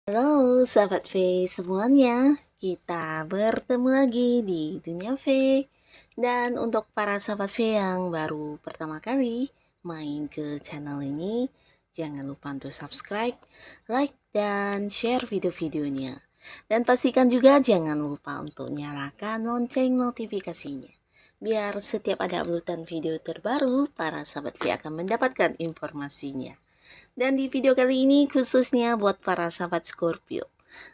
Halo sahabat V semuanya, kita bertemu lagi di Dunia V. Dan untuk para sahabat V yang baru pertama kali main ke channel ini, jangan lupa untuk subscribe, like, dan share video-videonya. Dan pastikan juga jangan lupa untuk nyalakan lonceng notifikasinya. Biar setiap ada uploadan video terbaru, para sahabat V akan mendapatkan informasinya. Dan di video kali ini khususnya buat para sahabat Scorpio.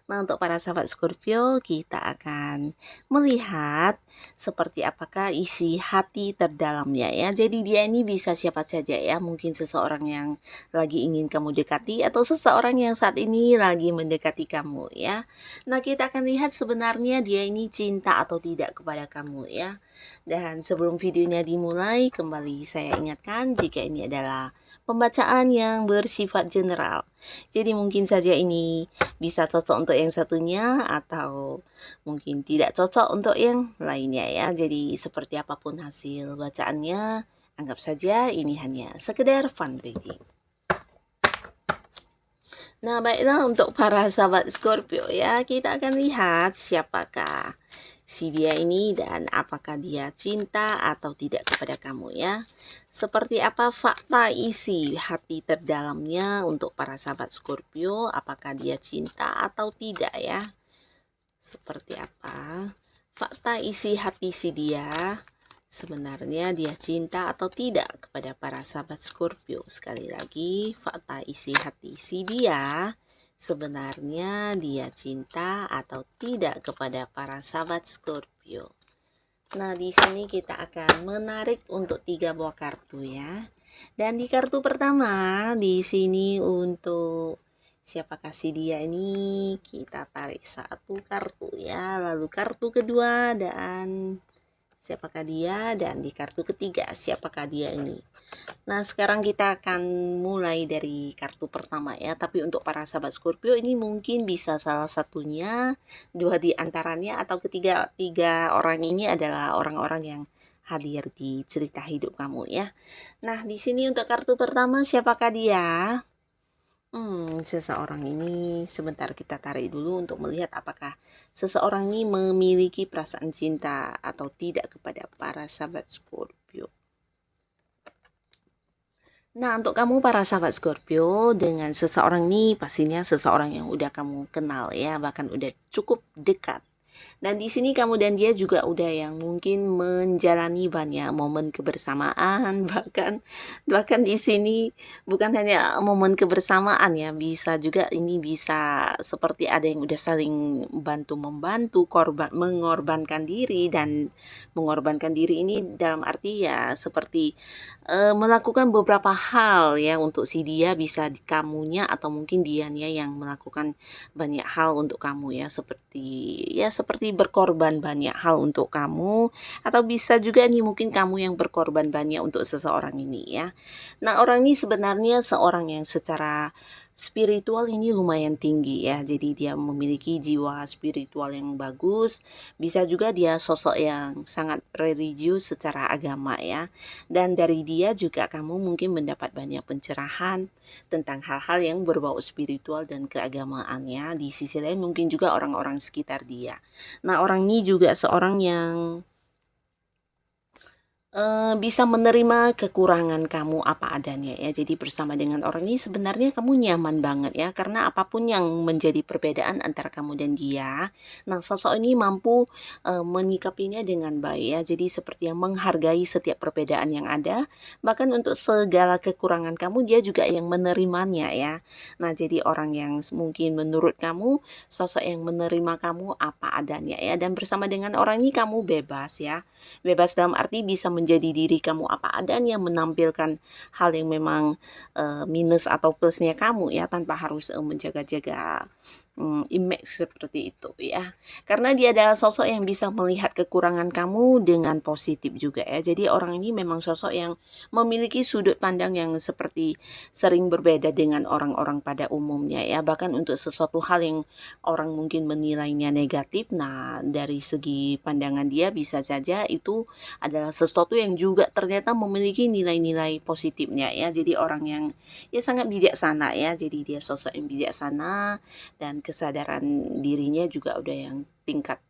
Nah, untuk para sahabat Scorpio, kita akan melihat seperti apakah isi hati terdalamnya ya. Jadi dia ini bisa siapa saja ya, mungkin seseorang yang lagi ingin kamu dekati atau seseorang yang saat ini lagi mendekati kamu ya. Nah, kita akan lihat sebenarnya dia ini cinta atau tidak kepada kamu ya. Dan sebelum videonya dimulai, kembali saya ingatkan jika ini adalah pembacaan yang bersifat general. Jadi mungkin saja ini bisa cocok untuk yang satunya atau mungkin tidak cocok untuk yang lainnya ya. Jadi seperti apapun hasil bacaannya, anggap saja ini hanya sekedar fun reading. Nah, baiklah untuk para sahabat Scorpio ya, kita akan lihat siapakah si dia ini dan apakah dia cinta atau tidak kepada kamu ya. Seperti apa fakta isi hati terdalamnya untuk para sahabat Scorpio, apakah dia cinta atau tidak ya. Seperti apa fakta isi hati si dia, sebenarnya dia cinta atau tidak kepada para sahabat Scorpio. Sekali lagi, fakta isi hati si dia, sebenarnya dia cinta atau tidak kepada para sahabat Scorpio. Nah, di sini kita akan menarik untuk 3 buah kartu ya. Dan di kartu pertama, di sini untuk siapakah si dia ini, kita tarik 1 kartu ya. Lalu kartu kedua dan siapakah dia, dan di kartu ketiga siapakah dia ini. Nah, sekarang kita akan mulai dari kartu pertama ya. Tapi untuk para sahabat Scorpio ini mungkin bisa salah satunya, 2 di antaranya, atau tiga orang ini adalah orang-orang yang hadir di cerita hidup kamu ya. Nah, di sini untuk kartu pertama siapakah dia? Seseorang ini sebentar kita tarik dulu untuk melihat apakah seseorang ini memiliki perasaan cinta atau tidak kepada para sahabat Scorpio. Nah, untuk kamu para sahabat Scorpio, dengan seseorang ini pastinya seseorang yang udah kamu kenal ya, bahkan udah cukup dekat. Dan di sini kamu dan dia juga udah yang mungkin menjalani banyak momen kebersamaan, bahkan di sini bukan hanya momen kebersamaan ya, bisa juga ini bisa seperti ada yang udah saling bantu membantu, mengorbankan diri. Dan mengorbankan diri ini dalam arti ya seperti melakukan beberapa hal ya untuk si dia, bisa kamunya atau mungkin dianya yang melakukan banyak hal untuk kamu ya, seperti berkorban banyak hal untuk kamu, atau bisa juga nih mungkin kamu yang berkorban banyak untuk seseorang ini ya. Nah, orang ini sebenarnya seorang yang secara spiritual ini lumayan tinggi ya. Jadi dia memiliki jiwa spiritual yang bagus. Bisa juga dia sosok yang sangat religius secara agama ya. Dan dari dia juga kamu mungkin mendapat banyak pencerahan tentang hal-hal yang berbau spiritual dan keagamaan ya. Di sisi lain mungkin juga orang-orang sekitar dia. Nah, orang ini juga seorang yang bisa menerima kekurangan kamu apa adanya ya. Jadi bersama dengan orang ini sebenarnya kamu nyaman banget ya, karena apapun yang menjadi perbedaan antara kamu dan dia, nah sosok ini mampu menyikapinya dengan baik ya. Jadi seperti yang menghargai setiap perbedaan yang ada, bahkan untuk segala kekurangan kamu dia juga yang menerimanya ya. Nah, jadi orang yang mungkin menurut kamu sosok yang menerima kamu apa adanya ya, dan bersama dengan orang ini kamu bebas ya. Bebas dalam arti bisa menjadi diri kamu apa adanya, menampilkan hal yang memang minus atau plusnya kamu ya, tanpa harus menjaga-jaga image seperti itu ya. Karena dia adalah sosok yang bisa melihat kekurangan kamu dengan positif juga ya. Jadi orang ini memang sosok yang memiliki sudut pandang yang seperti sering berbeda dengan orang-orang pada umumnya ya. Bahkan untuk sesuatu hal yang orang mungkin menilainya negatif, nah dari segi pandangan dia bisa saja itu adalah sesuatu yang juga ternyata memiliki nilai-nilai positifnya ya. Jadi orang yang ya sangat bijaksana ya. Jadi dia sosok yang bijaksana dan kesadaran dirinya juga udah yang tingkat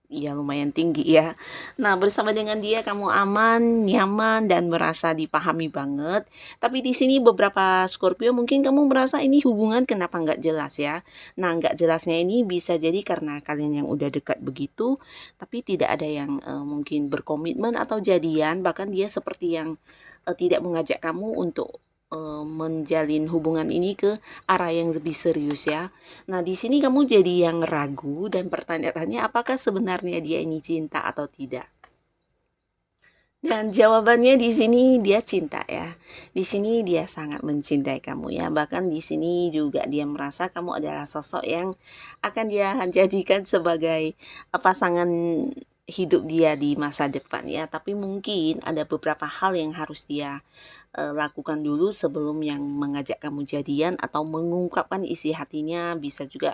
ya lumayan tinggi ya. Nah, bersama dengan dia kamu aman, nyaman, dan merasa dipahami banget. Tapi di sini beberapa Scorpio mungkin kamu merasa ini hubungan kenapa nggak jelas ya. Nah, nggak jelasnya ini bisa jadi karena kalian yang udah dekat begitu, tapi tidak ada yang mungkin berkomitmen atau jadian. Bahkan dia seperti yang tidak mengajak kamu untuk menjalin hubungan ini ke arah yang lebih serius ya. Nah, di sini kamu jadi yang ragu dan bertanya-tanya apakah sebenarnya dia ini cinta atau tidak. Dan jawabannya di sini dia cinta ya. Di sini dia sangat mencintai kamu ya. Bahkan di sini juga dia merasa kamu adalah sosok yang akan dia jadikan sebagai pasangan hidup dia di masa depan ya. Tapi mungkin ada beberapa hal yang harus dia lakukan dulu sebelum yang mengajak kamu jadian atau mengungkapkan isi hatinya, bisa juga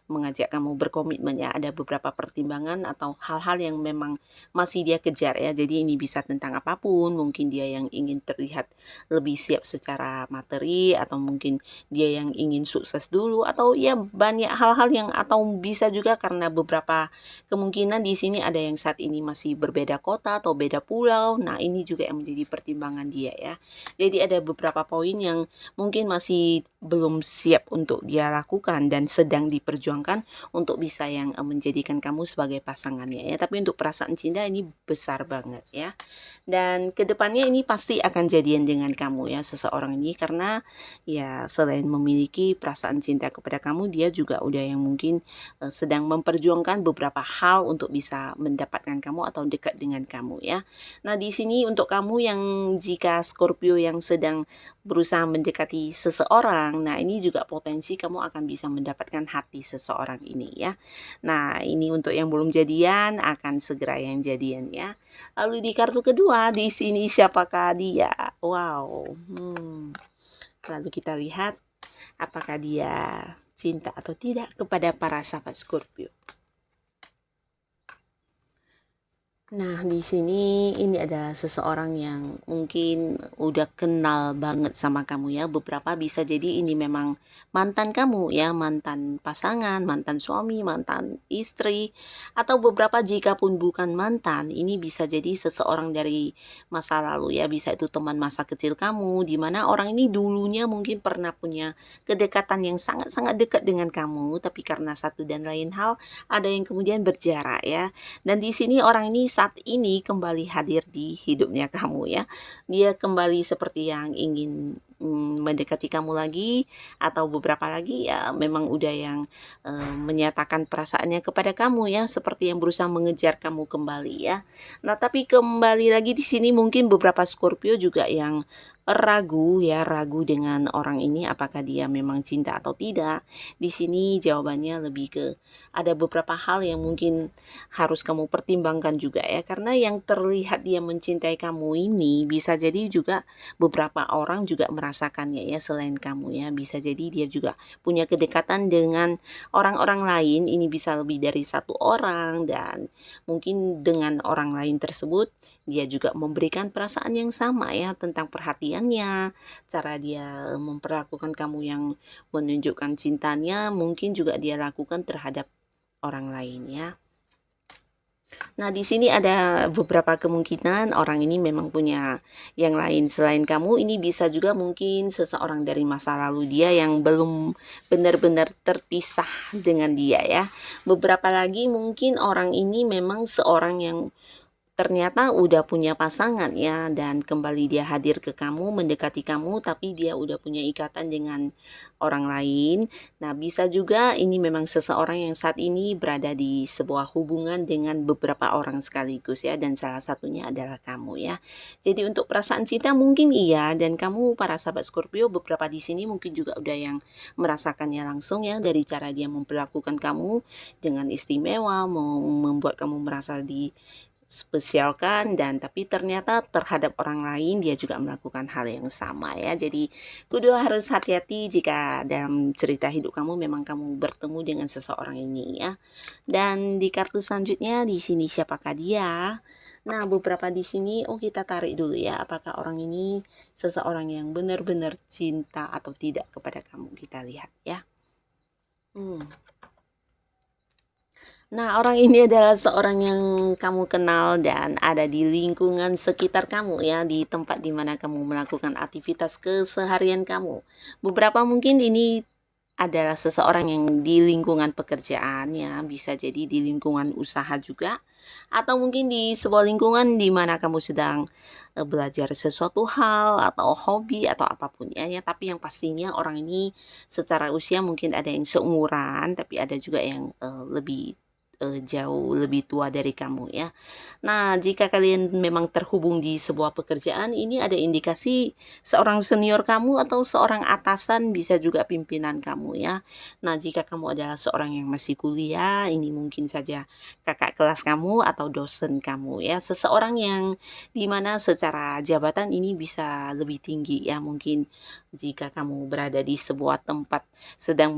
mengajak kamu berkomitmen ya. Ada beberapa pertimbangan atau hal-hal yang memang masih dia kejar ya. Jadi ini bisa tentang apapun, mungkin dia yang ingin terlihat lebih siap secara materi atau mungkin dia yang ingin sukses dulu atau ya banyak hal-hal yang atau bisa juga karena beberapa kemungkinan di sini ada yang saat ini masih berbeda kota atau beda pulau. Nah, ini juga yang menjadi pertimbangan dia ya. Jadi ada beberapa poin yang mungkin masih belum siap untuk dia lakukan dan sedang diperjuangkan untuk bisa yang menjadikan kamu sebagai pasangannya ya. Tapi untuk perasaan cinta ini besar banget ya. Dan kedepannya ini pasti akan jadian dengan kamu ya seseorang ini karena ya selain memiliki perasaan cinta kepada kamu, dia juga udah yang mungkin sedang memperjuangkan beberapa hal untuk bisa mendapatkan kamu atau dekat dengan kamu ya. Nah, di sini untuk kamu yang jika Scorpio yang sedang berusaha mendekati seseorang, nah ini juga potensi kamu akan bisa mendapatkan hati seseorang ini ya. Nah, ini untuk yang belum jadian akan segera yang jadian ya. Lalu di kartu kedua, di sini siapakah dia? Wow. Lalu kita lihat apakah dia cinta atau tidak kepada para sahabat Scorpio. Nah, di sini ini ada seseorang yang mungkin udah kenal banget sama kamu ya. Beberapa bisa jadi ini memang mantan kamu ya, mantan pasangan, mantan suami, mantan istri, atau beberapa jika pun bukan mantan, ini bisa jadi seseorang dari masa lalu ya. Bisa itu teman masa kecil kamu, di mana orang ini dulunya mungkin pernah punya kedekatan yang sangat-sangat dekat dengan kamu, tapi karena satu dan lain hal ada yang kemudian berjarak ya. Dan di sini orang ini saat ini kembali hadir di hidupnya kamu ya. Dia kembali seperti yang ingin mendekati kamu lagi atau beberapa lagi ya memang udah yang menyatakan perasaannya kepada kamu ya, seperti yang berusaha mengejar kamu kembali ya. Nah, tapi kembali lagi di sini mungkin beberapa Scorpio juga yang ragu ya, ragu dengan orang ini apakah dia memang cinta atau tidak. Di sini jawabannya lebih ke ada beberapa hal yang mungkin harus kamu pertimbangkan juga ya, karena yang terlihat dia mencintai kamu ini bisa jadi juga beberapa orang juga merasakannya ya selain kamu ya. Bisa jadi dia juga punya kedekatan dengan orang-orang lain, ini bisa lebih dari satu orang dan mungkin dengan orang lain tersebut dia juga memberikan perasaan yang sama ya tentang perhatiannya, cara dia memperlakukan kamu yang menunjukkan cintanya mungkin juga dia lakukan terhadap orang lain ya. Nah, di sini ada beberapa kemungkinan orang ini memang punya yang lain selain kamu. Ini bisa juga mungkin seseorang dari masa lalu dia yang belum benar-benar terpisah dengan dia ya. Beberapa lagi mungkin orang ini memang seorang yang ternyata udah punya pasangan ya, dan kembali dia hadir ke kamu, mendekati kamu, tapi dia udah punya ikatan dengan orang lain. Nah, bisa juga ini memang seseorang yang saat ini berada di sebuah hubungan dengan beberapa orang sekaligus ya, dan salah satunya adalah kamu ya. Jadi untuk perasaan cinta mungkin iya, dan kamu para sahabat Scorpio beberapa di sini mungkin juga udah yang merasakannya langsung ya, dari cara dia memperlakukan kamu dengan istimewa, mau membuat kamu merasa di spesialkan, dan tapi ternyata terhadap orang lain dia juga melakukan hal yang sama ya. Jadi kudu harus hati-hati jika dalam cerita hidup kamu memang kamu bertemu dengan seseorang ini ya. Dan di kartu selanjutnya di sini siapakah dia? Nah, beberapa di sini kita tarik dulu ya, apakah orang ini seseorang yang benar-benar cinta atau tidak kepada kamu. Kita lihat ya. Nah, orang ini adalah seorang yang kamu kenal dan ada di lingkungan sekitar kamu ya, di tempat di mana kamu melakukan aktivitas keseharian kamu. Beberapa mungkin ini adalah seseorang yang di lingkungan pekerjaan ya, bisa jadi di lingkungan usaha juga, atau mungkin di sebuah lingkungan di mana kamu sedang belajar sesuatu hal atau hobi atau apapun ya, tapi yang pastinya orang ini secara usia mungkin ada yang seumuran, tapi ada juga yang lebih jauh lebih tua dari kamu ya. Nah, jika kalian memang terhubung di sebuah pekerjaan, ini ada indikasi seorang senior kamu atau seorang atasan, bisa juga pimpinan kamu ya. Nah, jika kamu adalah seorang yang masih kuliah, ini mungkin saja kakak kelas kamu atau dosen kamu ya. Seseorang yang dimana secara jabatan ini bisa lebih tinggi ya. Mungkin jika kamu berada di sebuah tempat sedang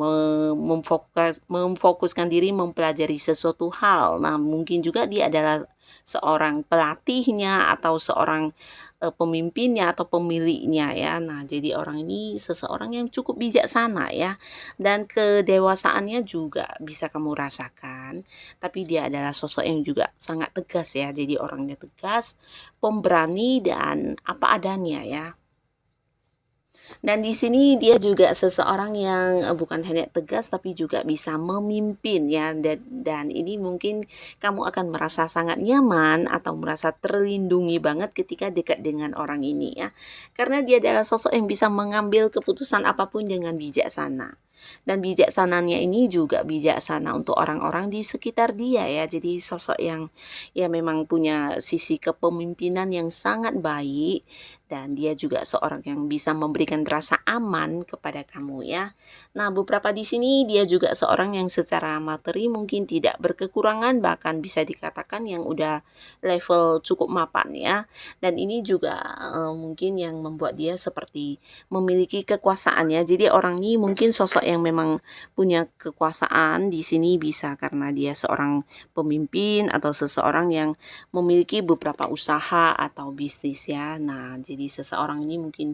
memfokuskan diri mempelajari sesuatu hal. Nah, mungkin juga dia adalah seorang pelatihnya atau seorang pemimpinnya atau pemiliknya ya. Nah, jadi orang ini seseorang yang cukup bijaksana ya, dan kedewasaannya juga bisa kamu rasakan. Tapi dia adalah sosok yang juga sangat tegas ya. Jadi orangnya tegas, pemberani, dan apa adanya ya. Dan di sini dia juga seseorang yang bukan hanya tegas tapi juga bisa memimpin ya, dan ini mungkin kamu akan merasa sangat nyaman atau merasa terlindungi banget ketika dekat dengan orang ini ya. Karena dia adalah sosok yang bisa mengambil keputusan apapun dengan bijaksana. Dan bijaksananya ini juga bijaksana untuk orang-orang di sekitar dia ya. Jadi sosok yang ya memang punya sisi kepemimpinan yang sangat baik, dan dia juga seorang yang bisa memberikan rasa aman kepada kamu ya. Nah, beberapa di sini dia juga seorang yang secara materi mungkin tidak berkekurangan, bahkan bisa dikatakan yang udah level cukup mapan ya. Dan ini juga mungkin yang membuat dia seperti memiliki kekuasaan ya. Jadi orang ini mungkin sosok yang memang punya kekuasaan di sini, bisa karena dia seorang pemimpin atau seseorang yang memiliki beberapa usaha atau bisnis ya. Nah, jadi seseorang ini mungkin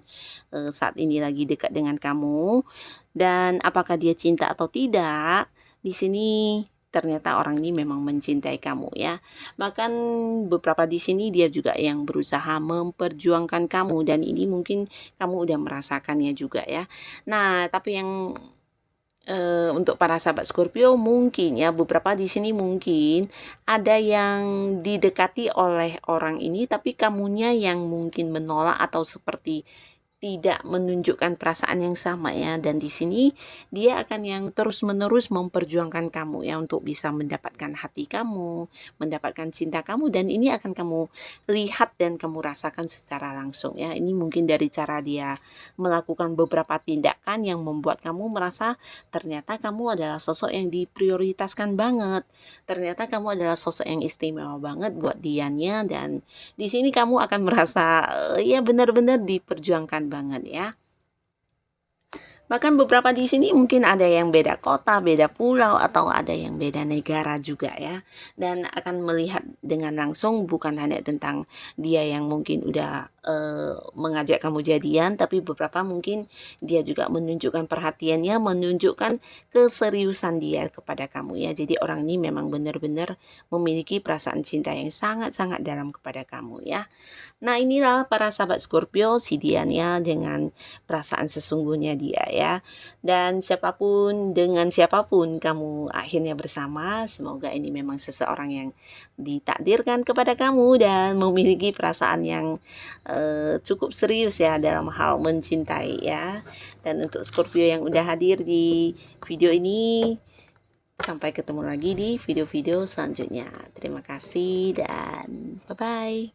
saat ini lagi dekat dengan kamu, dan apakah dia cinta atau tidak, di sini ternyata orang ini memang mencintai kamu ya. Bahkan beberapa di sini dia juga yang berusaha memperjuangkan kamu, dan ini mungkin kamu udah merasakannya juga ya. Nah, tapi yang untuk para sahabat Scorpio mungkin ya, beberapa di sini mungkin ada yang didekati oleh orang ini, tapi kamunya yang mungkin menolak atau seperti tidak menunjukkan perasaan yang sama ya. Dan di sini dia akan yang terus-menerus memperjuangkan kamu ya, untuk bisa mendapatkan hati kamu, mendapatkan cinta kamu, dan ini akan kamu lihat dan kamu rasakan secara langsung ya. Ini mungkin dari cara dia melakukan beberapa tindakan yang membuat kamu merasa ternyata kamu adalah sosok yang diprioritaskan banget. Ternyata kamu adalah sosok yang istimewa banget buat dianya, dan di sini kamu akan merasa ya benar-benar diperjuangkan banget ya. Bahkan beberapa di sini mungkin ada yang beda kota, beda pulau, atau ada yang beda negara juga ya. Dan akan melihat dengan langsung, bukan hanya tentang dia yang mungkin udah mengajak kamu jadian, tapi beberapa mungkin dia juga menunjukkan perhatiannya, menunjukkan keseriusan dia kepada kamu ya. Jadi orang ini memang benar-benar memiliki perasaan cinta yang sangat-sangat dalam kepada kamu ya. Nah, inilah para sahabat Scorpio, si Dianya dengan perasaan sesungguhnya dia ya. Dan dengan siapapun kamu akhirnya bersama, semoga ini memang seseorang yang ditakdirkan kepada kamu dan memiliki perasaan yang cukup serius ya dalam hal mencintai ya. Dan untuk Scorpio yang udah hadir di video ini, sampai ketemu lagi di video-video selanjutnya. Terima kasih dan bye-bye.